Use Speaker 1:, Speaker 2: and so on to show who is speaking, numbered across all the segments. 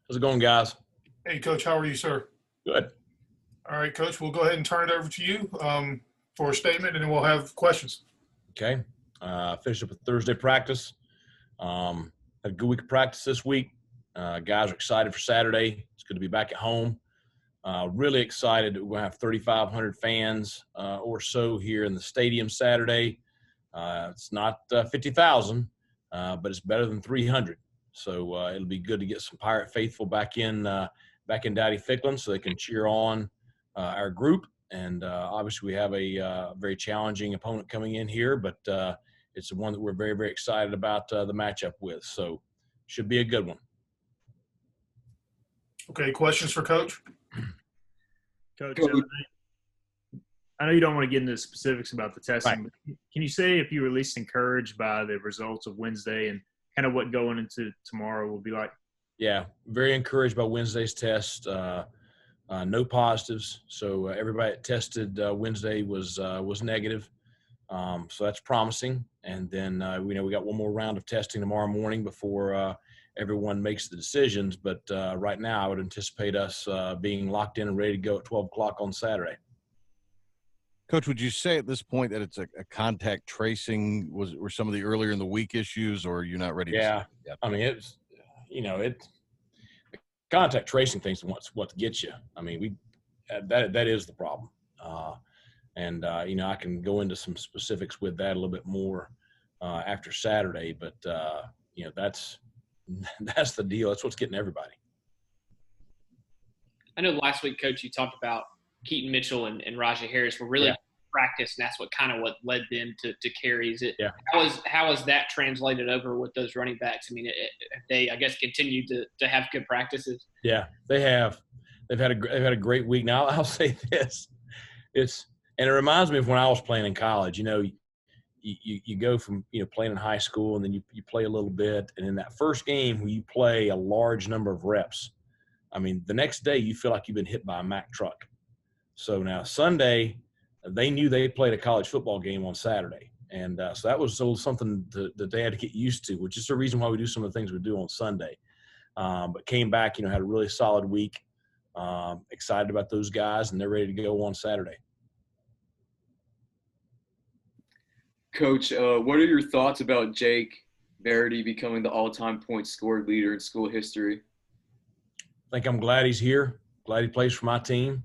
Speaker 1: How's it going, guys?
Speaker 2: Hey, Coach, how are you, sir?
Speaker 1: Good.
Speaker 2: All right, Coach, we'll go ahead and turn it over to you for a statement, and then we'll have questions.
Speaker 1: Okay. Finished up with Thursday practice. Had a good week of practice this week. Guys are excited for Saturday. It's good to be back at home. Really excited that we're going to have 3,500 fans or so here in the stadium Saturday. It's not 50,000, but it's better than 300. So it'll be good to get some Pirate faithful back in Daddy Ficklin so they can cheer on our group. And obviously we have a very challenging opponent coming in here, but it's the one that we're very, very excited about the matchup with. So should be a good one.
Speaker 2: Okay, questions for Coach?
Speaker 3: Coach, I know you don't want to get into the specifics about the testing,
Speaker 1: Right.
Speaker 3: but can you say if you were at least encouraged by the results of Wednesday and kind of what going into tomorrow will be like?
Speaker 1: Yeah, very encouraged by Wednesday's test. No positives, so everybody that tested Wednesday was negative. So that's promising. And then we got one more round of testing tomorrow morning before everyone makes the decisions. But right now, I would anticipate us being locked in and ready to go at 12 o'clock on Saturday.
Speaker 4: Coach, would you say at this point that it's a contact tracing? Were some of the earlier in the week issues, or are you not ready?
Speaker 1: Yeah, I mean it's contact tracing things what gets you. I mean that is the problem, and I can go into some specifics with that a little bit more after Saturday, but that's the deal. That's what's getting everybody.
Speaker 5: I know last week, Coach, you talked about Keaton Mitchell and Rajah Harris were really practice, and that's what led them to carries. How has that translated over with those running backs? I mean, they, I guess, continue to have good practices.
Speaker 1: Yeah, they have. They've had a great week. Now I'll say this: and it reminds me of when I was playing in college. You go from playing in high school, and then you play a little bit, and in that first game where you play a large number of reps, I mean, the next day you feel like you've been hit by a Mack truck. So now Sunday, they knew they played a college football game on Saturday. And so that was something that they had to get used to, which is the reason why we do some of the things we do on Sunday. But came back, had a really solid week. Excited about those guys, and they're ready to go on Saturday.
Speaker 6: Coach, what are your thoughts about Jake Verity becoming the all-time points scored leader in school history?
Speaker 1: I think I'm glad he's here. Glad he plays for my team.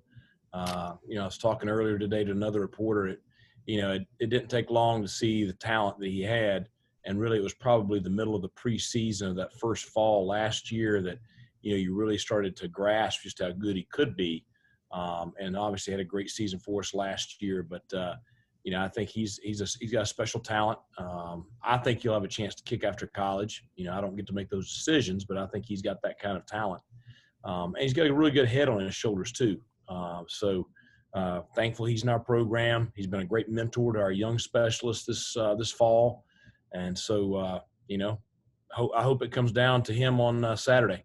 Speaker 1: I was talking earlier today to another reporter. It didn't take long to see the talent that he had, and really it was probably the middle of the preseason of that first fall last year that you really started to grasp just how good he could be. And obviously had a great season for us last year, but I think he's got a special talent. I think he'll have a chance to kick after college. I don't get to make those decisions, but I think he's got that kind of talent. And he's got a really good head on his shoulders too. So thankful he's in our program. He's been a great mentor to our young specialists this fall. And so, I hope it comes down to him on Saturday.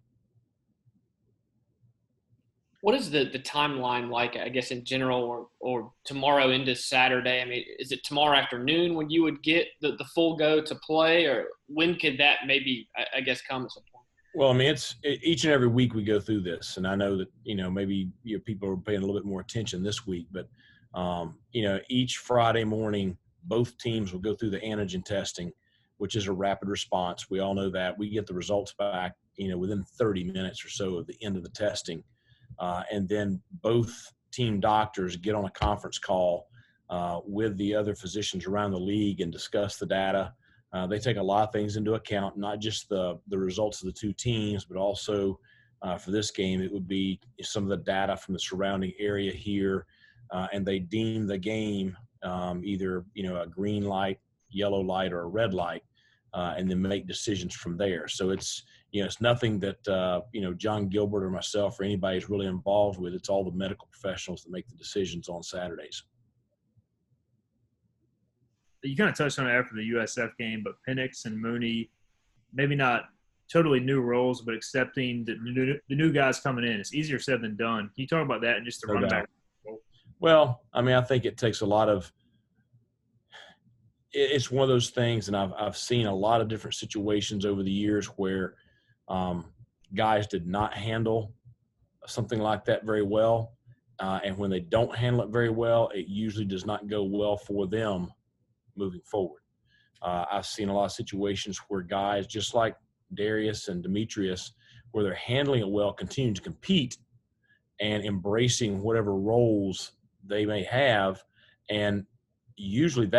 Speaker 5: What is the timeline like, I guess, in general, or tomorrow into Saturday? I mean, is it tomorrow afternoon when you would get the full go to play, or when could that maybe, I guess, come at some point?
Speaker 1: Well, I mean, it's each and every week we go through this, and I know that maybe people are paying a little bit more attention this week, but each Friday morning, both teams will go through the antigen testing, which is a rapid response. We all know that. We get the results back, within 30 minutes or so of the end of the testing, and then both team doctors get on a conference call with the other physicians around the league and discuss the data. They take a lot of things into account, not just the results of the two teams, but also for this game, it would be some of the data from the surrounding area here, and they deem the game either a green light, yellow light, or a red light, and then make decisions from there. So it's nothing that John Gilbert or myself or anybody is really involved with. It's all the medical professionals that make the decisions on Saturdays.
Speaker 3: You kind of touched on it after the USF game, but Penix and Mooney, maybe not totally new roles, but accepting the new guys coming in. It's easier said than done. Can you talk about that and just the run back?
Speaker 1: Well, I mean, I think it takes a lot of – it's one of those things, and I've seen a lot of different situations over the years where guys did not handle something like that very well. And when they don't handle it very well, it usually does not go well for them moving forward. I've seen a lot of situations where guys, just like Darius and Demetrius, where they're handling it well, continue to compete and embracing whatever roles they may have. And usually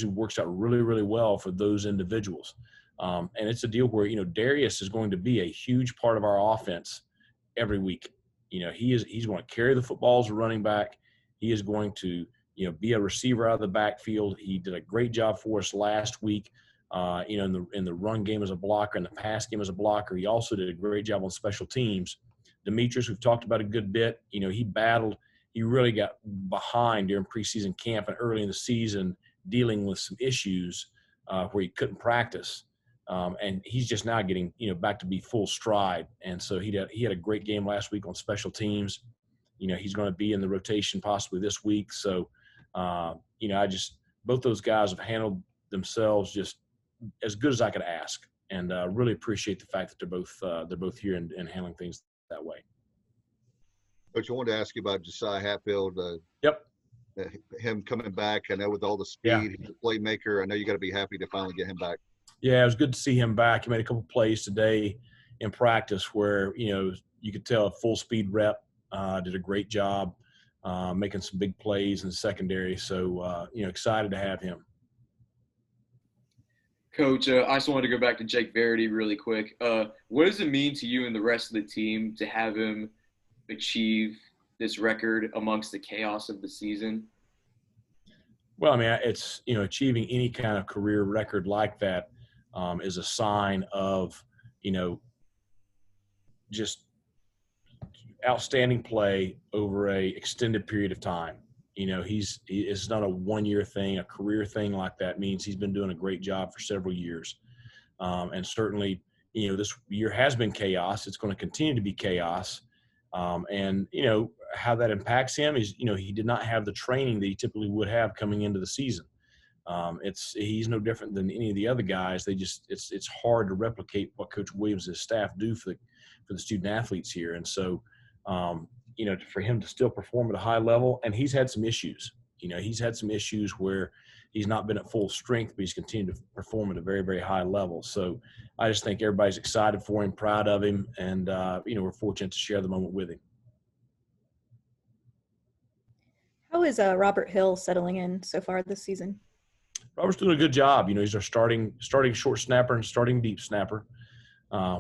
Speaker 1: works out really, really well for those individuals. And it's a deal where, Darius is going to be a huge part of our offense every week. He's going to carry the football as a running back. He is going to, be a receiver out of the backfield. He did a great job for us last week, in the run game as a blocker and the pass game as a blocker. He also did a great job on special teams. Demetrius, we've talked about a good bit. He battled. He really got behind during preseason camp and early in the season, dealing with some issues where he couldn't practice. And he's just now getting, back to be full stride. And so he had a great game last week on special teams. He's going to be in the rotation possibly this week. So, both those guys have handled themselves just as good as I could ask, and really appreciate the fact that they're both here and handling things that way.
Speaker 7: Coach, I wanted to ask you about Josiah Hatfield.
Speaker 1: Yep.
Speaker 7: Him coming back. I know with all the speed, he's a playmaker. I know you got to be happy to finally get him back. Yeah,
Speaker 1: it was good to see him back. He made a couple plays today in practice where, you could tell a full speed rep, did a great job making some big plays in the secondary. So, excited to have him.
Speaker 6: Coach, I just wanted to go back to Jake Verity really quick. What does it mean to you and the rest of the team to have him achieve this record amongst the chaos of the season?
Speaker 1: Well, I mean, it's, achieving any kind of career record like that is a sign of, just outstanding play over a extended period of time. It's not a one-year thing. A career thing like that means he's been doing a great job for several years. And certainly, this year has been chaos. It's going to continue to be chaos. And, how that impacts him is, he did not have the training that he typically would have coming into the season. He's no different than any of the other guys. It's hard to replicate what Coach Williams and his staff do for the student athletes here. And so, for him to still perform at a high level, and he's had some issues. He's had some issues where he's not been at full strength, but he's continued to perform at a very, very high level. So I just think everybody's excited for him, proud of him, and, we're fortunate to share the moment with him.
Speaker 8: How is Robert Hill settling in so far this season?
Speaker 1: Robert's doing a good job. He's our starting short snapper and starting deep snapper,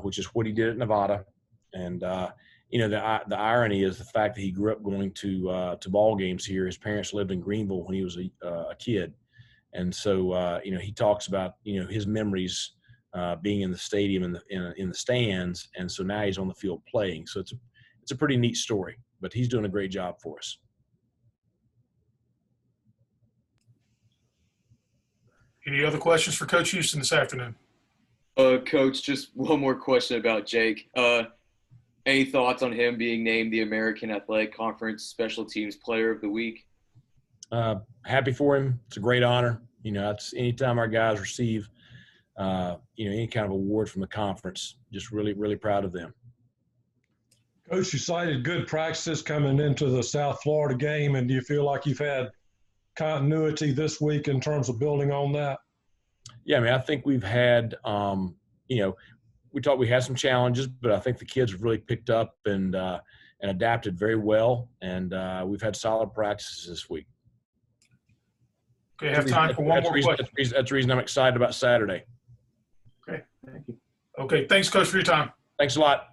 Speaker 1: which is what he did at Nevada. And, the irony is the fact that he grew up going to ball games here. His parents lived in Greenville when he was a kid. And so, he talks about, his memories being in the stadium in the stands. And so now he's on the field playing. So it's a pretty neat story, but he's doing a great job for us.
Speaker 2: Any other questions for Coach Houston this afternoon?
Speaker 6: Coach, just one more question about Jake. Any thoughts on him being named the American Athletic Conference Special Teams Player of the Week?
Speaker 1: Happy for him. It's a great honor. It's anytime our guys receive, any kind of award from the conference, just really, really proud of them.
Speaker 9: Coach, you cited good practices coming into the South Florida game, and do you feel like you've had continuity this week in terms of building on that?
Speaker 1: Yeah, I mean, I think we've had, we had some challenges, but I think the kids have really picked up and adapted very well, and we've had solid practices this week.
Speaker 2: Okay, I have time for one more question.
Speaker 1: That's the reason I'm excited about Saturday.
Speaker 2: Okay, thank you. Okay, thanks, Coach, for your time.
Speaker 1: Thanks a lot.